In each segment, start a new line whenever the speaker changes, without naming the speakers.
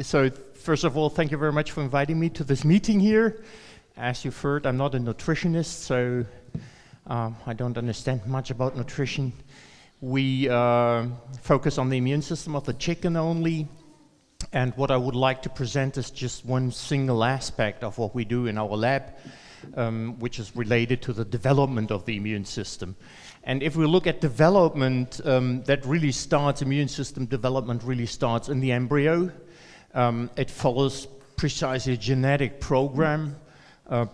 So first of all, thank you very much for inviting me to this meeting here. As you've heard, I'm not a nutritionist, so I don't understand much about nutrition. We focus on the immune system of the chicken only, and what I would like to present is just one single aspect of what we do in our lab, which is related to the development of the immune system. And if we look at development, immune system development really starts in the embryo. It follows precisely a genetic program.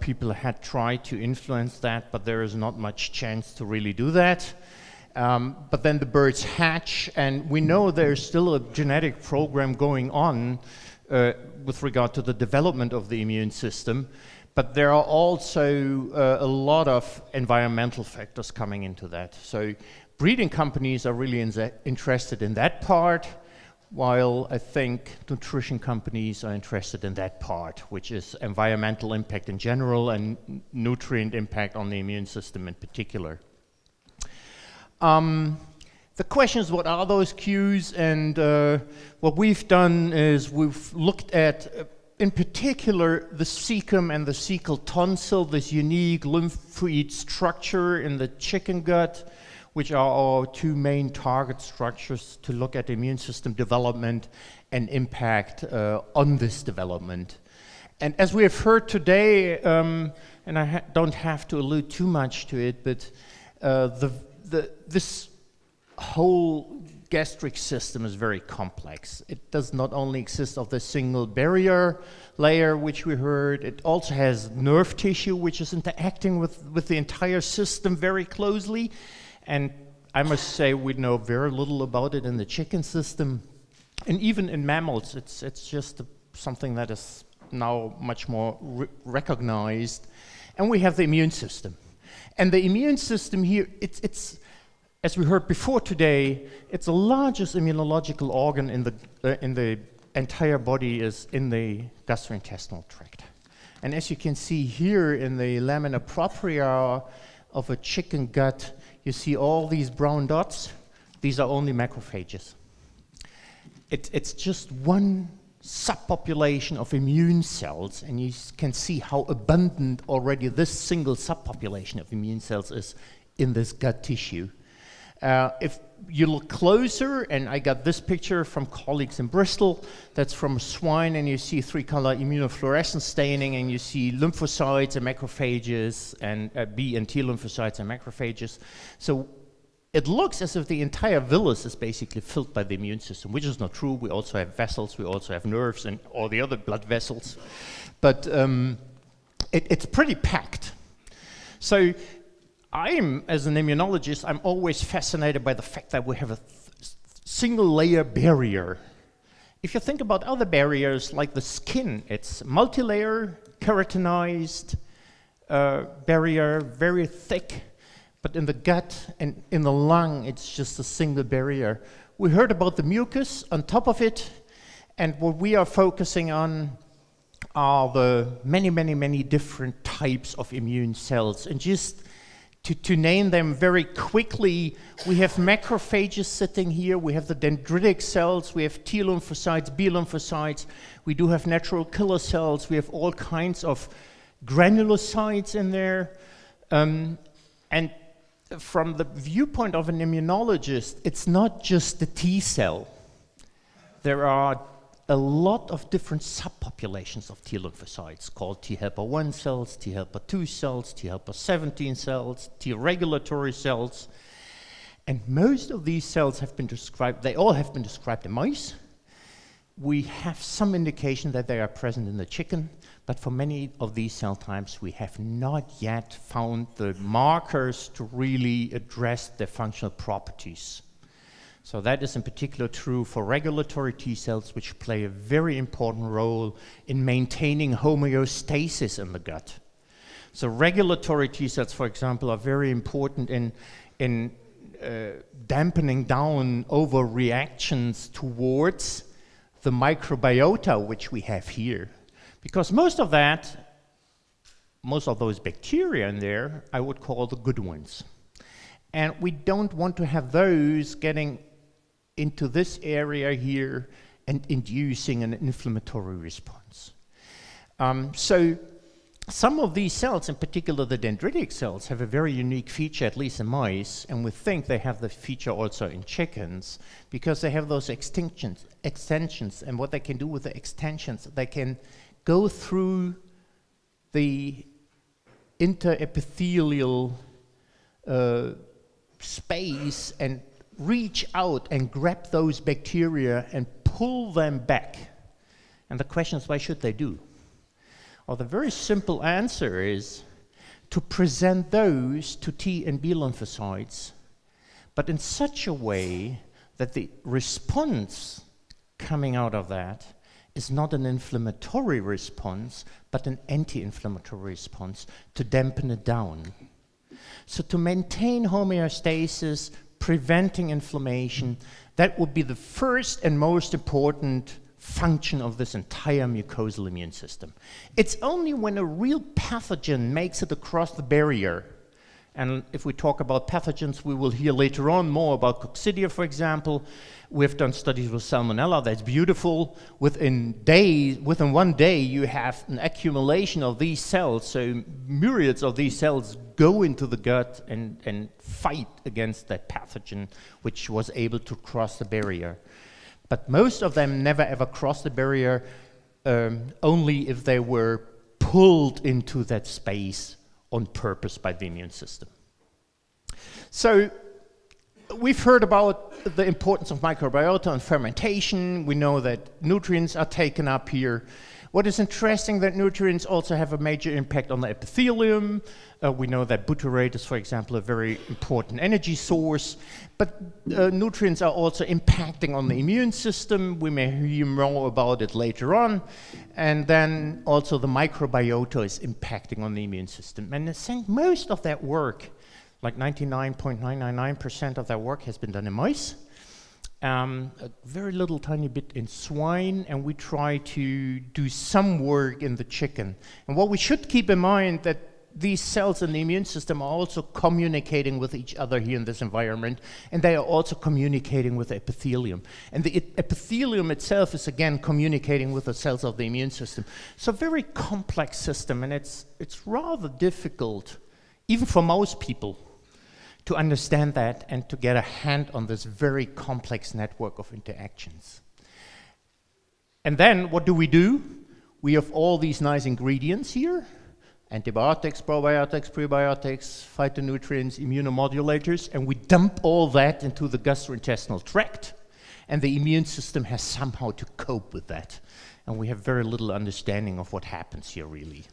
People had tried to influence that, but there is not much chance to really do that. But then the birds hatch, and we know there's still a genetic program going on with regard to the development of the immune system. But there are also a lot of environmental factors coming into that. So breeding companies are really interested in that part, while I think nutrition companies are interested in that part, which is environmental impact in general and nutrient impact on the immune system in particular. The question is, what are those cues? And what we've done is we've looked at in particular the caecum and the cecal tonsil, this unique lymphoid structure in the chicken gut, which are our two main target structures to look at immune system development and impact on this development. And as we have heard today, and I don't have to allude too much to it, but this whole gastric system is very complex. It does not only exist of the single barrier layer, which we heard, it also has nerve tissue, which is interacting with the entire system very closely. And I must say we know very little about it in the chicken system. And even in mammals, it's just something that is now much more recognized. And we have the immune system. And the immune system here, it's as we heard before today, it's the largest immunological organ in the entire body is in the gastrointestinal tract. And as you can see here in the lamina propria of a chicken gut, you see all these brown dots. These are only macrophages. It's just one subpopulation of immune cells, and you can see how abundant already this single subpopulation of immune cells is in this gut tissue. If you look closer, and I got this picture from colleagues in Bristol, that's from swine, and you see three-color immunofluorescence staining, and you see lymphocytes and macrophages, and B and T lymphocytes and macrophages. So it looks as if the entire villus is basically filled by the immune system, which is not true. We also have vessels, we also have nerves, and all the other blood vessels. But it's pretty packed. So as an immunologist, I'm always fascinated by the fact that we have a single layer barrier. If you think about other barriers like the skin, it's multi-layer, keratinized barrier, very thick, but in the gut and in the lung, it's just a single barrier. We heard about the mucus on top of it, and what we are focusing on are the many, many, many different types of immune cells. And just to name them very quickly, we have macrophages sitting here, we have the dendritic cells, we have T lymphocytes, B lymphocytes, we do have natural killer cells, we have all kinds of granulocytes in there. And from the viewpoint of an immunologist, it's not just the T cell. There are a lot of different subpopulations of T lymphocytes called T helper 1 cells, T helper 2 cells, T helper 17 cells, T regulatory cells. And most of these cells have been described, they all have been described in mice. We have some indication that they are present in the chicken, but for many of these cell types, we have not yet found the markers to really address their functional properties. So that is in particular true for regulatory T cells, which play a very important role in maintaining homeostasis in the gut. So regulatory T cells, for example, are very important in dampening down overreactions towards the microbiota, which we have here. Because most of those bacteria in there, I would call the good ones. And we don't want to have those getting into this area here and inducing an inflammatory response. So some of these cells, in particular the dendritic cells, have a very unique feature, at least in mice, and we think they have the feature also in chickens, because they have those extensions, and what they can do with the extensions, they can go through the interepithelial space and reach out and grab those bacteria and pull them back. And the question is, why should they do? Well, the very simple answer is to present those to T and B lymphocytes, but in such a way that the response coming out of that is not an inflammatory response, but an anti-inflammatory response to dampen it down. So to maintain homeostasis, preventing inflammation, that would be the first and most important function of this entire mucosal immune system. It's only when a real pathogen makes it across the barrier, and if we talk about pathogens, we will hear later on more about coccidia, for example. We've done studies with salmonella, that's beautiful. Within 1 day, you have an accumulation of these cells, so myriads of these cells go into the gut and fight against that pathogen, which was able to cross the barrier. But most of them never ever crossed the barrier, only if they were pulled into that space on purpose by the immune system. So we've heard about the importance of microbiota and fermentation. We know that nutrients are taken up here. What is interesting, that nutrients also have a major impact on the epithelium. We know that butyrate is, for example, a very important energy source, but nutrients are also impacting on the immune system. We may hear more about it later on. And then also the microbiota is impacting on the immune system. And I think most of that work, like 99.999% of that work, has been done in mice. A very little tiny bit in swine, and we try to do some work in the chicken. And what we should keep in mind, that these cells in the immune system are also communicating with each other here in this environment, and they are also communicating with the epithelium. And the epithelium itself is again communicating with the cells of the immune system. So a very complex system, and it's rather difficult, even for most people, to understand that and to get a hand on this very complex network of interactions. And then what do? We have all these nice ingredients here: antibiotics, probiotics, prebiotics, phytonutrients, immunomodulators, and we dump all that into the gastrointestinal tract, and the immune system has somehow to cope with that. And we have very little understanding of what happens here, really.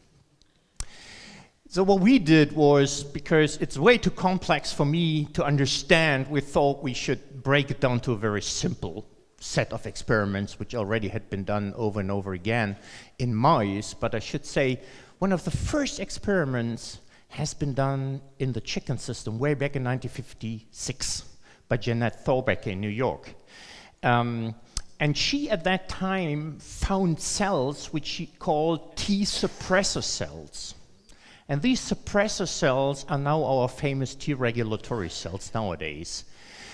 So what we did was, because it's way too complex for me to understand, we thought we should break it down to a very simple set of experiments, which already had been done over and over again in mice. But I should say, one of the first experiments has been done in the chicken system way back in 1956 by Jeanette Thorbecke in New York. And she, at that time, found cells which she called T suppressor cells. And these suppressor cells are now our famous T regulatory cells nowadays.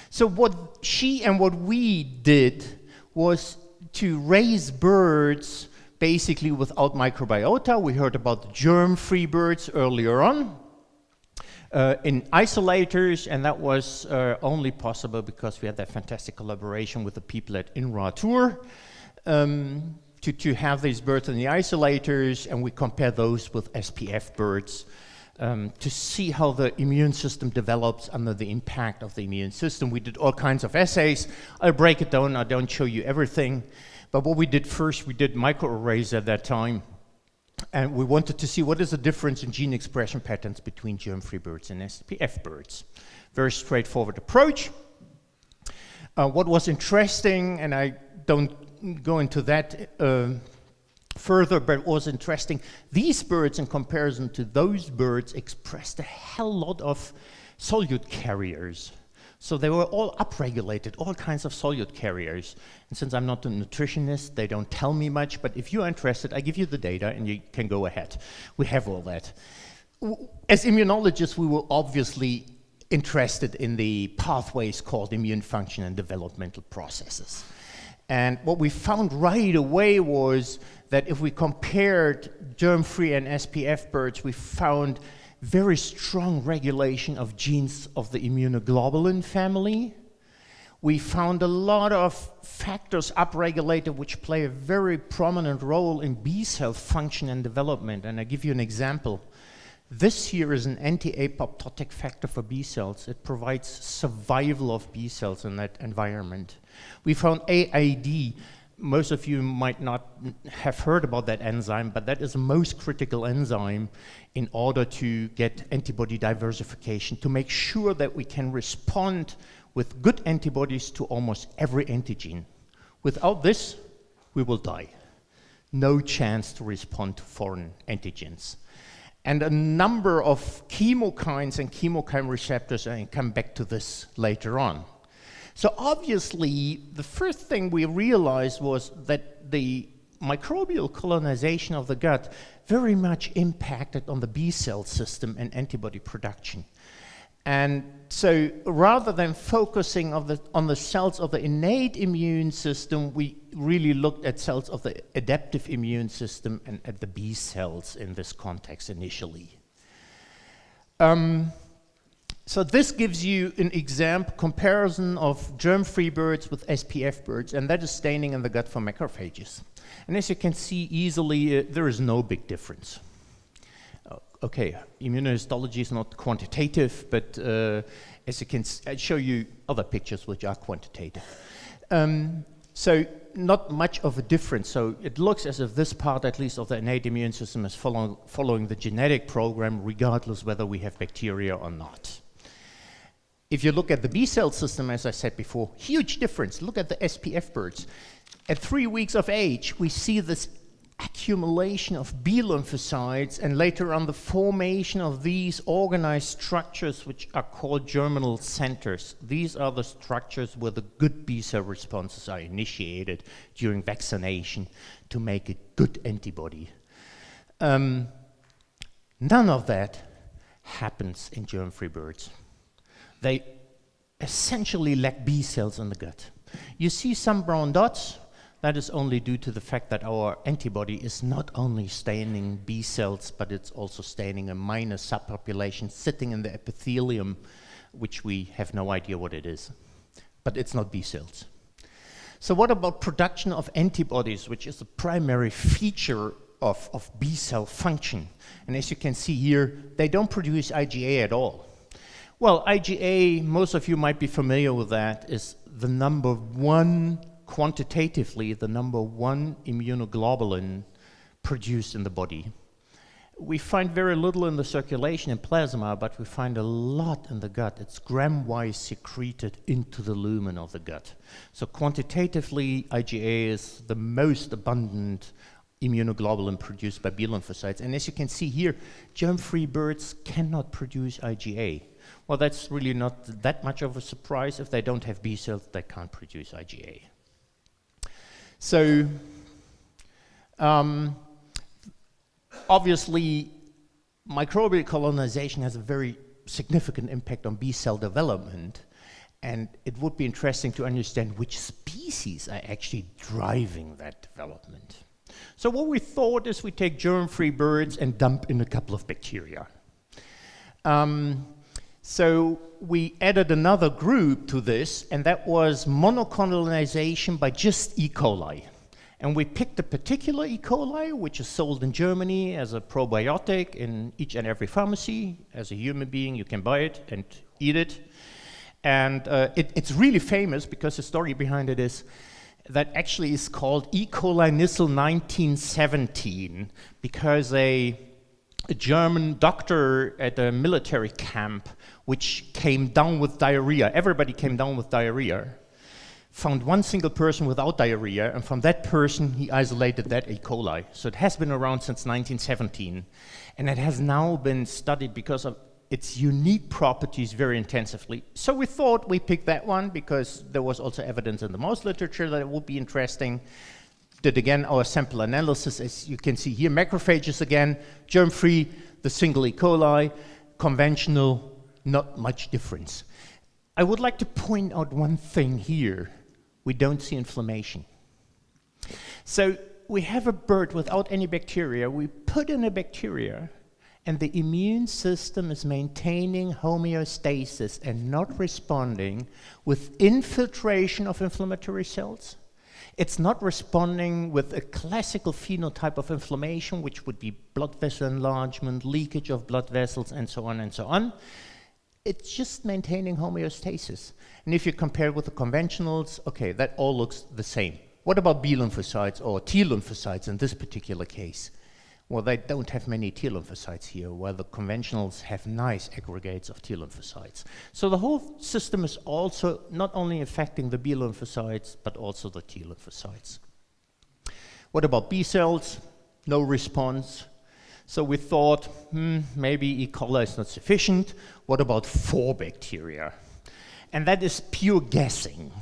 So what she and what we did was to raise birds basically without microbiota. We heard about the germ-free birds earlier on in isolators, and that was only possible because we had that fantastic collaboration with the people at INRA-Tour. To have these birds in the isolators, and we compare those with SPF birds to see how the immune system develops under the impact of the immune system. We did all kinds of assays. I'll break it down, I don't show you everything. But what we did first, we did microarrays at that time, and we wanted to see what is the difference in gene expression patterns between germ-free birds and SPF birds. Very straightforward approach. What was interesting, and I don't go into that further, but it was interesting, these birds in comparison to those birds expressed a hell lot of solute carriers. So they were all upregulated, all kinds of solute carriers. And since I'm not a nutritionist, they don't tell me much, but if you're interested, I give you the data and you can go ahead. We have all that. As immunologists, we were obviously interested in the pathways called immune function and developmental processes. And what we found right away was that if we compared germ-free and SPF birds, we found very strong regulation of genes of the immunoglobulin family. We found a lot of factors upregulated which play a very prominent role in B cell function and development. And I give you an example. This here is an anti-apoptotic factor for B cells. It provides survival of B cells in that environment. We found AID. Most of you might not have heard about that enzyme, but that is the most critical enzyme in order to get antibody diversification, to make sure that we can respond with good antibodies to almost every antigen. Without this, we will die. No chance to respond to foreign antigens. And a number of chemokines and chemokine receptors, and I'll come back to this later on. So obviously, the first thing we realized was that the microbial colonization of the gut very much impacted on the B cell system and antibody production. And so rather than focusing on the cells of the innate immune system, we really looked at cells of the adaptive immune system and at the B cells in this context initially. So this gives you an example comparison of germ-free birds with SPF birds, and that is staining in the gut for macrophages. And as you can see easily, there is no big difference. Okay, immunohistology is not quantitative, but as you can I'll show you other pictures which are quantitative. So not much of a difference. So it looks as if this part, at least, of the innate immune system is following the genetic program, regardless whether we have bacteria or not. If you look at the B cell system, as I said before, huge difference. Look at the SPF birds. At 3 weeks of age, we see this accumulation of B lymphocytes, and later on the formation of these organized structures which are called germinal centers. These are the structures where the good B cell responses are initiated during vaccination to make a good antibody. None of that happens in germ-free birds. They essentially lack B cells in the gut. You see some brown dots. That is only due to the fact that our antibody is not only staining B cells, but it's also staining a minor subpopulation sitting in the epithelium, which we have no idea what it is. But it's not B cells. So what about production of antibodies, which is a primary feature of B cell function? And as you can see here, they don't produce IgA at all. Well, IgA, most of you might be familiar with that, is the number one, quantitatively, the number one immunoglobulin produced in the body. We find very little in the circulation in plasma, but we find a lot in the gut. It's gram-wise secreted into the lumen of the gut. So quantitatively, IgA is the most abundant immunoglobulin produced by B lymphocytes. And as you can see here, germ-free birds cannot produce IgA. Well, that's really not that much of a surprise. If they don't have B cells, they can't produce IgA. So, obviously, microbial colonization has a very significant impact on B cell development, and it would be interesting to understand which species are actually driving that development. So what we thought is we take germ-free birds and dump in a couple of bacteria. So we added another group to this, and that was monocolonization by just E. coli. And we picked a particular E. coli, which is sold in Germany as a probiotic in each and every pharmacy. As a human being, you can buy it and eat it. And it's really famous because the story behind it is that actually is called E. coli Nissl 1917, because a German doctor at a military camp, which came down with diarrhea, everybody came down with diarrhea, found one single person without diarrhea, and from that person he isolated that E. coli. So it has been around since 1917, and it has now been studied because of its unique properties very intensively. So we thought we picked that one because there was also evidence in the mouse literature that it would be interesting. Did again our sample analysis, as you can see here, macrophages again, germ-free, the single E. coli, conventional, not much difference. I would like to point out one thing here. We don't see inflammation. So we have a bird without any bacteria. We put in a bacteria, and the immune system is maintaining homeostasis and not responding with infiltration of inflammatory cells. It's not responding with a classical phenotype of inflammation, which would be blood vessel enlargement, leakage of blood vessels, and so on and so on. It's just maintaining homeostasis. And if you compare it with the conventionals, okay, that all looks the same. What about B lymphocytes or T lymphocytes in this particular case? Well, they don't have many T lymphocytes here, while the conventionals have nice aggregates of T lymphocytes. So the whole system is also not only affecting the B lymphocytes, but also the T lymphocytes. What about B cells? No response. So we thought, maybe E. coli is not sufficient. What about 4 bacteria? And that is pure guessing.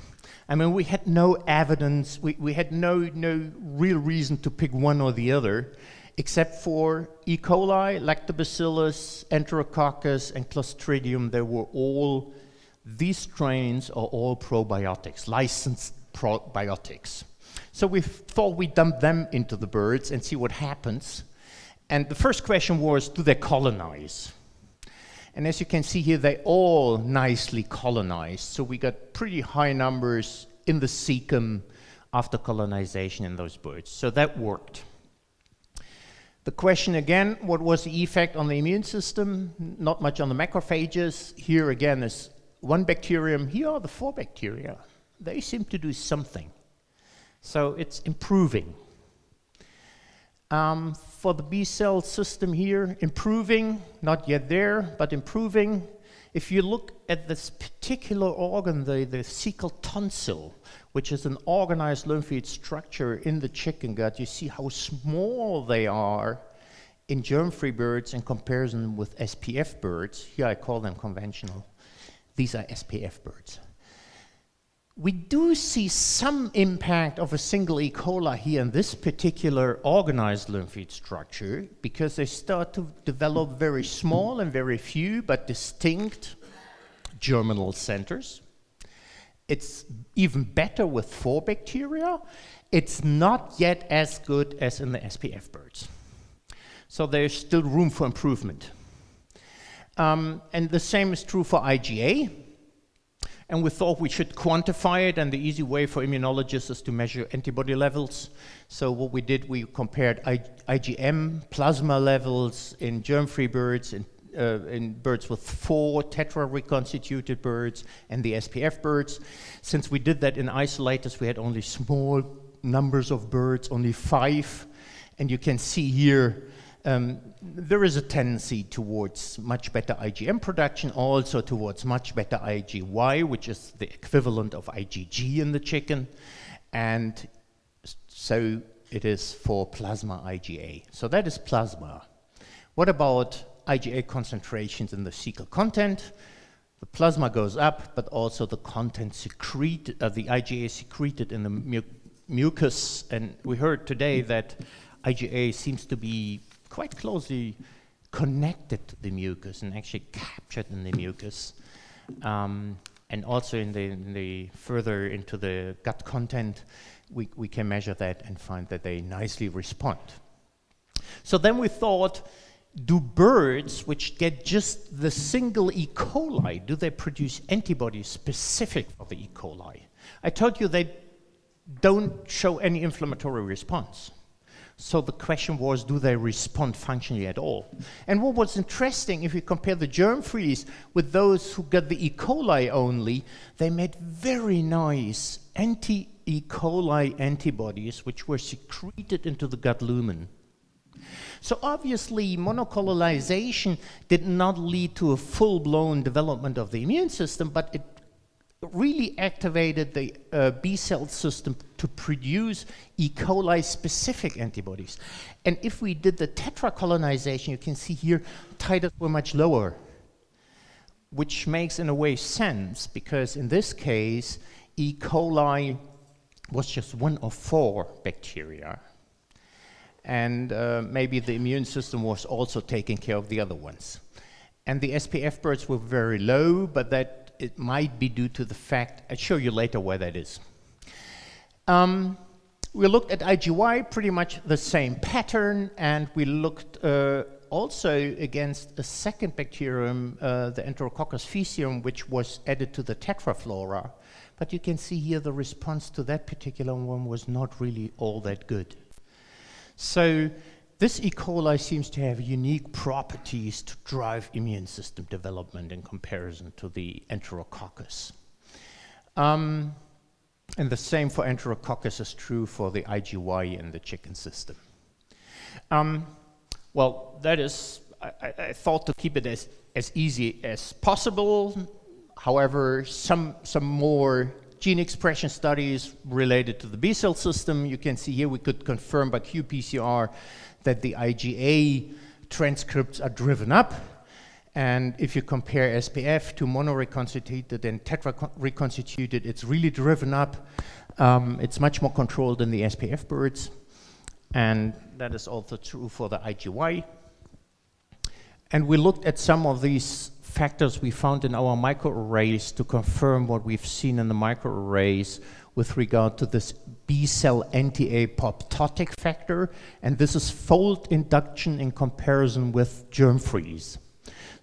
I mean, we had no evidence, we had no real reason to pick one or the other, except for E. coli, lactobacillus, enterococcus, and clostridium. These strains are all probiotics, licensed probiotics. So we thought we'd dump them into the birds and see what happens. And the first question was, do they colonize? And as you can see here, they all nicely colonized. So we got pretty high numbers in the caecum after colonization in those birds. So that worked. The question again, what was the effect on the immune system? Not much on the macrophages. Here again is 1 bacterium. Here are the 4 bacteria. They seem to do something. So it's improving. For the B cell system here, improving, not yet there, but improving. If you look at this particular organ, the cecal tonsil, which is an organized lymphoid structure in the chicken gut, you see how small they are in germ-free birds in comparison with SPF birds. Here I call them conventional. These are SPF birds. We do see some impact of a single E. coli here in this particular organized lymphoid structure, because they start to develop very small and very few but distinct germinal centers. It's even better with 4 bacteria. It's not yet as good as in the SPF birds. So there's still room for improvement. And the same is true for IgA. And we thought we should quantify it, and the easy way for immunologists is to measure antibody levels. So what we did, we compared IgM plasma levels in germ-free birds, in birds with 4 tetra-reconstituted birds, and the SPF birds. Since we did that in isolators, we had only small numbers of birds, only 5. And you can see here, there is a tendency towards much better IgM production, also towards much better IgY, which is the equivalent of IgG in the chicken. And so it is for plasma IgA. So that is plasma. What about IgA concentrations in the cecal content? The plasma goes up, but also the content secreted, the IgA secreted in the mucus. And we heard today that IgA seems to be quite closely connected to the mucus and actually captured in the mucus. And also in the further into the gut content, we can measure that and find that they nicely respond. So then we thought, do birds which get just the single E. coli, do they produce antibodies specific for the E. coli? I told you they don't show any inflammatory response. So the question was, do they respond functionally at all? And what was interesting, if you compare the germ-frees with those who got the E. coli only, they made very nice anti-E. coli antibodies which were secreted into the gut lumen. So obviously monocolonization did not lead to a full-blown development of the immune system, but it really activated the B cell system to produce E. coli specific antibodies. And if we did the tetracolonization, you can see here titers were much lower, which makes in a way sense, because in this case E. coli was just 1 of 4 bacteria. And maybe the immune system was also taking care of the other ones. And the SPF birds were very low, but that it might be due to the fact, I'll show you later where that is. We looked at IgY, pretty much the same pattern, and we looked also against a second bacterium, the Enterococcus faecium, which was added to the tetraflora. But you can see here the response to that particular one was not really all that good. So this E. coli seems to have unique properties to drive immune system development in comparison to the Enterococcus. And the same for Enterococcus is true for the IgY in the chicken system. Well, that is, I thought to keep it as easy as possible. However, some more gene expression studies related to the B cell system. You can see here we could confirm by qPCR that the IgA transcripts are driven up. And if you compare SPF to monoreconstituted and tetrareconstituted, it's really driven up. It's much more controlled in the SPF birds. And that is also true for the IgY. And we looked at some of these factors we found in our microarrays to confirm what we've seen in the microarrays with regard to this B cell anti-apoptotic factor. And this is fold induction in comparison with germ freeze.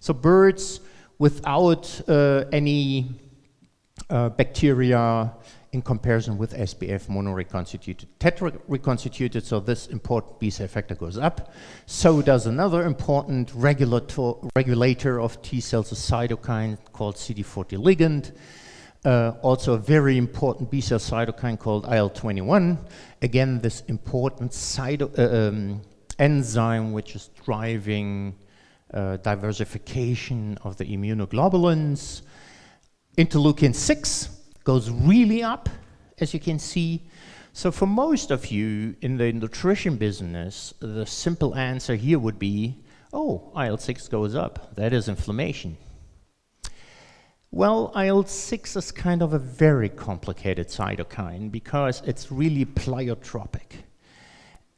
So birds without any bacteria in comparison with SPF monoreconstituted, tetrareconstituted, so this important B cell factor goes up. So does another important regulator of T cells, a cytokine called CD40 ligand. Also a very important B cell cytokine called IL-21. Again, this important enzyme which is driving diversification of the immunoglobulins. Interleukin-6 goes really up, as you can see. So for most of you in the nutrition business, the simple answer here would be, oh, IL-6 goes up. That is inflammation. Well, IL-6 is kind of a very complicated cytokine because it's really pleiotropic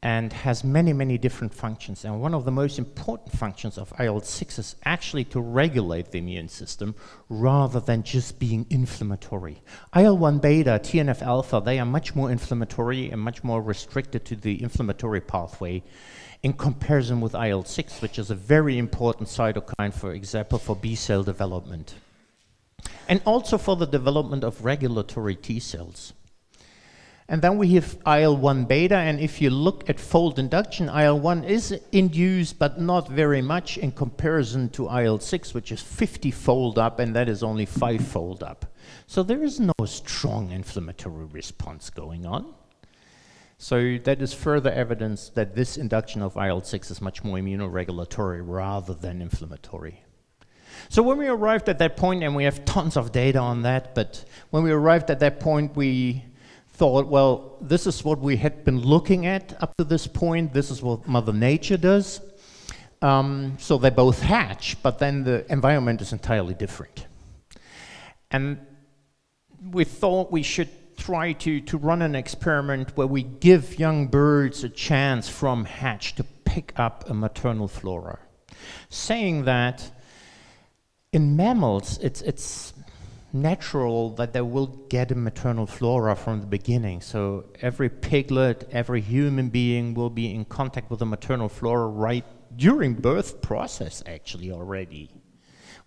and has many, many different functions. And one of the most important functions of IL-6 is actually to regulate the immune system rather than just being inflammatory. IL-1 beta, TNF alpha, they are much more inflammatory and much more restricted to the inflammatory pathway in comparison with IL-6, which is a very important cytokine, for example, for B cell development. And also for the development of regulatory T cells. And then we have IL-1 beta, and if you look at fold induction, IL-1 is induced, but not very much in comparison to IL-6, which is 50-fold up, and that is only 5-fold up. So there is no strong inflammatory response going on. So that is further evidence that this induction of IL-6 is much more immunoregulatory rather than inflammatory. So when we arrived at that point, and we have tons of data on that, but when we arrived at that point, we thought, well, this is what we had been looking at up to this point. This is what Mother Nature does. So they both hatch, but then the environment is entirely different. And we thought we should try to run an experiment where we give young birds a chance from hatch to pick up a maternal flora. Saying that in mammals, it's natural that they will get a maternal flora from the beginning. So every piglet, every human being will be in contact with the maternal flora right during birth process actually already.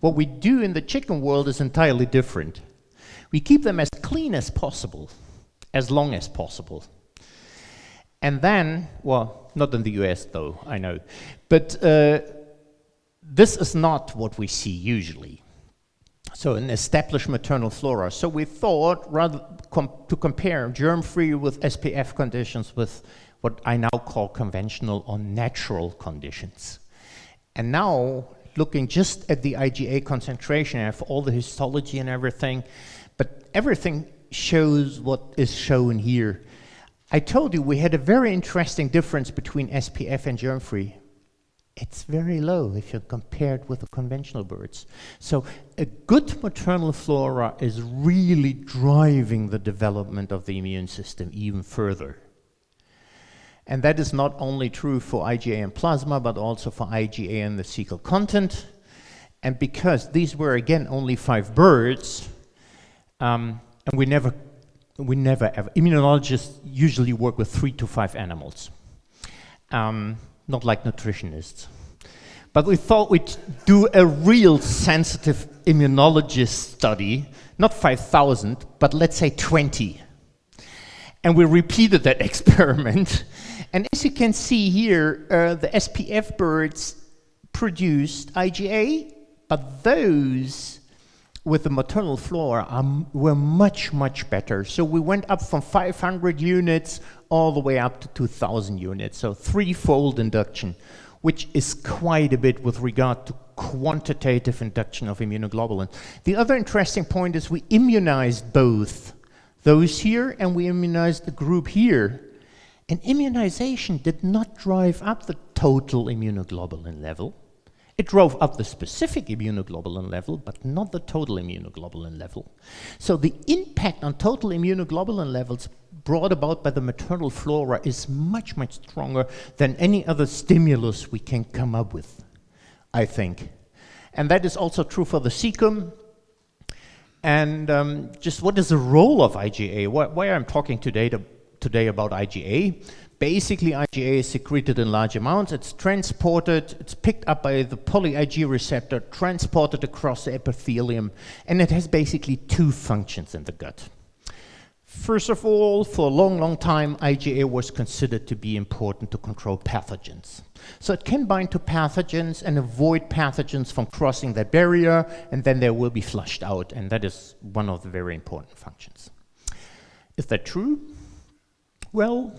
What we do in the chicken world is entirely different. We keep them as clean as possible, as long as possible. And then, well, not in the US though, I know, but this is not what we see usually. So an established maternal flora. So we thought rather to compare germ-free with SPF conditions with what I now call conventional or natural conditions. And now looking just at the IgA concentration, I have all the histology and everything, but everything shows what is shown here. I told you we had a very interesting difference between SPF and germ-free. It's very low if you compare it with the conventional birds. So a good maternal flora is really driving the development of the immune system even further. And that is not only true for IgA and plasma, but also for IgA and the cecal content. And because these were, again, only 5 birds, and we never We never ever. Immunologists usually work with 3 to 5 animals, not like nutritionists. But we thought we'd do a real sensitive immunologist study, not 5,000, but let's say 20. And we repeated that experiment. And as you can see here, the SPF birds produced IgA, but those with the maternal flora were much, much better. So we went up from 500 units all the way up to 2,000 units. So 3-fold induction, which is quite a bit with regard to quantitative induction of immunoglobulin. The other interesting point is we immunized both those here and we immunized the group here. And immunization did not drive up the total immunoglobulin level. It drove up the specific immunoglobulin level, but not the total immunoglobulin level. So the impact on total immunoglobulin levels brought about by the maternal flora is much, much stronger than any other stimulus we can come up with, I think. And that is also true for the caecum. And just what is the role of IgA? Why I'm talking today about IgA? Basically, IgA is secreted in large amounts. It's transported, it's picked up by the poly-Ig receptor, transported across the epithelium, and it has basically 2 functions in the gut. First of all, for a long, long time, IgA was considered to be important to control pathogens. So it can bind to pathogens and avoid pathogens from crossing that barrier, and then they will be flushed out, and that is one of the very important functions. Is that true? Well,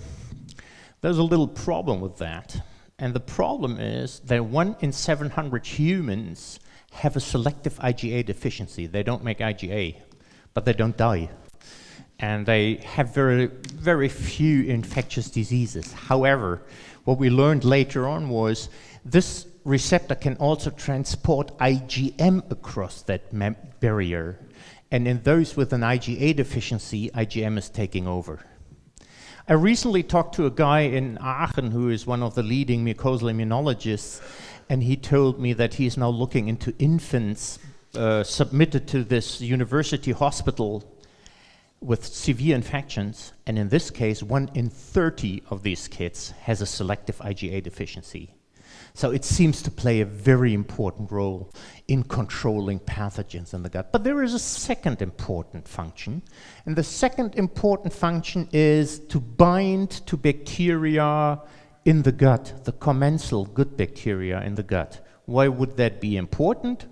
there's a little problem with that. And the problem is that 1 in 700 humans have a selective IgA deficiency. They don't make IgA, but they don't die. And they have very, very few infectious diseases. However, what we learned later on was this receptor can also transport IgM across that barrier. And in those with an IgA deficiency, IgM is taking over. I recently talked to a guy in Aachen who is one of the leading mucosal immunologists, and he told me that he is now looking into infants submitted to this university hospital with severe infections, and in this case, 1 in 30 of these kids has a selective IgA deficiency. So it seems to play a very important role in controlling pathogens in the gut. But there is a second important function, and the second important function is to bind to bacteria in the gut, the commensal good bacteria in the gut. Why would that be important?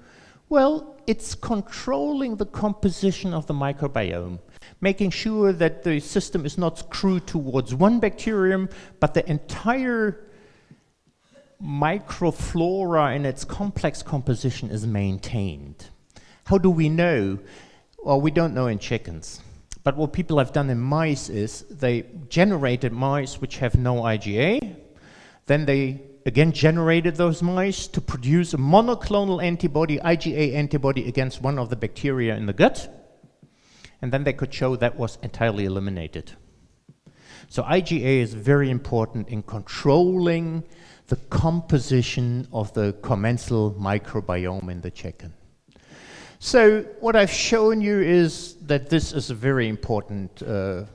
Well, it's controlling the composition of the microbiome, making sure that the system is not screwed towards one bacterium, but the entire microflora in its complex composition is maintained. How do we know? Well, we don't know in chickens. But what people have done in mice is they generated mice which have no IgA. Then they again generated those mice to produce a monoclonal antibody, IgA antibody, against one of the bacteria in the gut. And then they could show that was entirely eliminated. So IgA is very important in controlling the composition of the commensal microbiome in the chicken. So what I've shown you is that this is a very important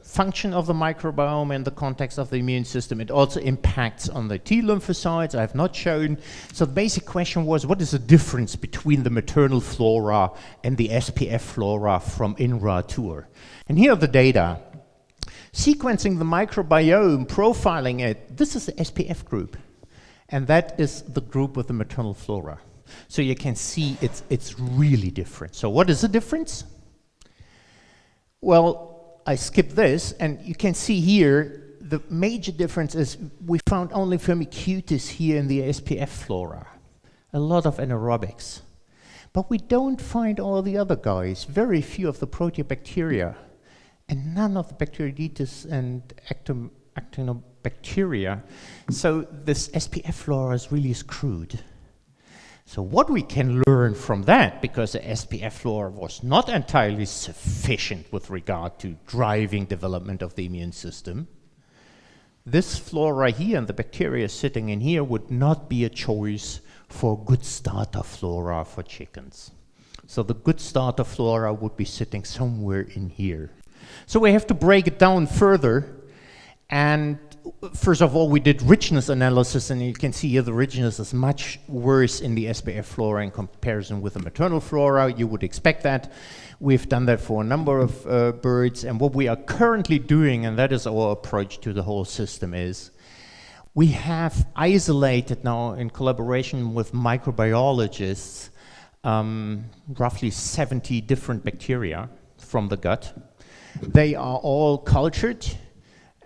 function of the microbiome in the context of the immune system. It also impacts on the T lymphocytes. I have not shown. So the basic question was, what is the difference between the maternal flora and the SPF flora from INRA tour? And here are the data. Sequencing the microbiome, profiling it, this is the SPF group. And that is the group with the maternal flora. So you can see it's really different. So what is the difference? Well, I skip this, and you can see here the major difference is we found only Firmicutes here in the SPF flora. A lot of anaerobics. But we don't find all the other guys, very few of the proteobacteria, and none of the Bacteroidetes and actinobacteria. So this SPF flora is really screwed. So what we can learn from that, because the SPF flora was not entirely sufficient with regard to driving development of the immune system, this flora here and the bacteria sitting in here would not be a choice for good starter flora for chickens. So the good starter flora would be sitting somewhere in here. So we have to break it down further. And first of all, we did richness analysis, and you can see here the richness is much worse in the SPF flora in comparison with the maternal flora. You would expect that. We've done that for a number of birds, and what we are currently doing, and that is our approach to the whole system, is we have isolated now in collaboration with microbiologists roughly 70 different bacteria from the gut. They are all cultured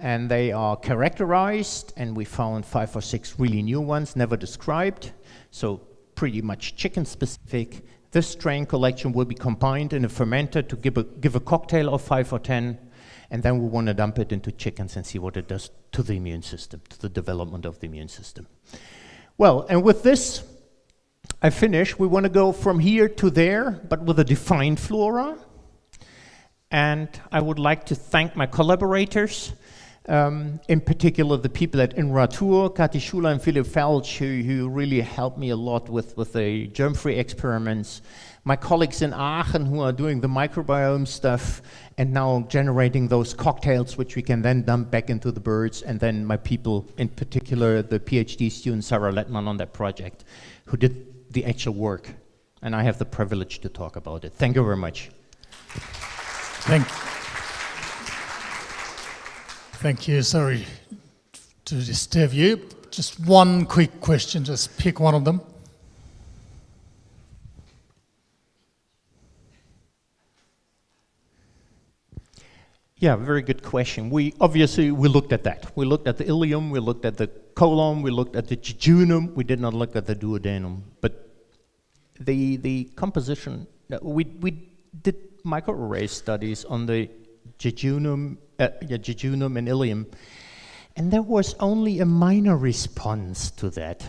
and they are characterized, and we found 5 or 6 really new ones, never described, so pretty much chicken specific. This strain collection will be combined in a fermenter to give a cocktail of 5 or 10, and then we want to dump it into chickens and see what it does to the immune system, to the development of the immune system. Well, and with this, I finish. We want to go from here to there, but with a defined flora. And I would like to thank my collaborators, in particular the people at INRATUR, Kati Schuler and Philipp Felch, who really helped me a lot with the germ-free experiments. My colleagues in Aachen who are doing the microbiome stuff and now generating those cocktails which we can then dump back into the birds, and then my people, in particular the PhD student Sarah Lettmann on that project, who did the actual work. And I have the privilege to talk about it. Thank you very much.
Thank you. Sorry to disturb you. Just one quick question, just pick one of them.
Yeah, very good question. We looked at that. We looked at the ileum, we looked at the colon, we looked at the jejunum. We did not look at the duodenum. But the composition, we did microarray studies on the jejunum and ileum, and there was only a minor response to that.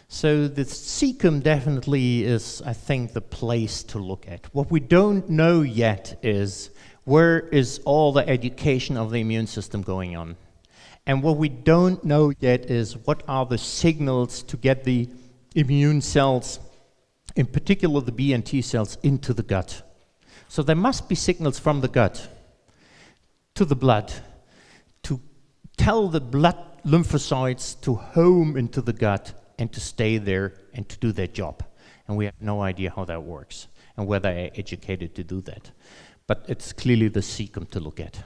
So the caecum definitely is, I think, the place to look at. What we don't know yet is where is all the education of the immune system going on? And what we don't know yet is what are the signals to get the immune cells, in particular the B and T cells, into the gut. So there must be signals from the gut to the blood to tell the blood lymphocytes to home into the gut and to stay there and to do their job. And we have no idea how that works and whether they're educated to do that. But it's clearly the caecum to look at.